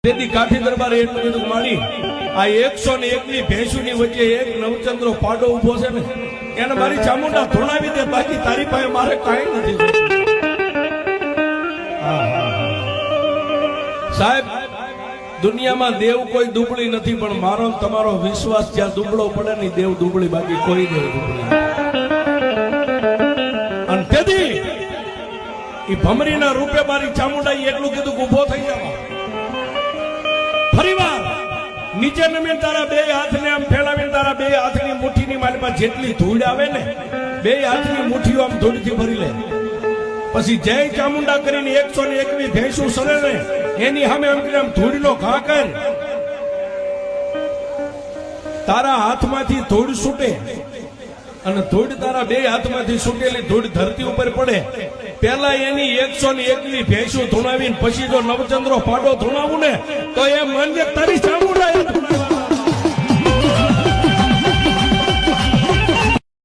તેથી કાઠી દરબારે એટલું બધું મારી આ 101 ભેંસુની વચ્ચે એક નવચંદ્રો પાડો ઉભો છે ને એને મારી ચામુંડા ધોણાવી દે, બાકી તારી પાસે મારે કાંઈ નથી. સાહેબ, દુનિયામાં દેવ કોઈ દુબળી નથી, પણ મારો તમારો વિશ્વાસ જ્યાં દુબળો પડે ને દેવ દુબળી, બાકી કોઈ દેવ દુબળી. અને તેથી એ ભમરીના રૂપે મારી ચામુંડા એટલું કીધું કે ઉભો થઈ જાવ. ફરીવાર નીચે નમે તારા બે હાથને આમ ફેલાવીને તારા બે હાથની મુઠ્ઠીની માલમાં જેટલી ધૂળ આવે ને બે હાથની મુઠ્ઠીઓ આમ ધૂળથી ભરી લે. પછી જય ચામુંડા કરીને 101 ભેંસું સરે ને એની સામે આમ કરીને આમ ધૂળનો ઘા કર. તારા હાથમાંથી ધૂળ છૂટે અને ધૂળ તારા બે હાથમાંથી છૂટેલી ધૂળ ધરતી ઉપર પડે. પેલા એની 101 ભેંસું ધૂણાવીને પછી જો નવચંદ્રો પાડો ધૂણાવું ને તો એ મન તારી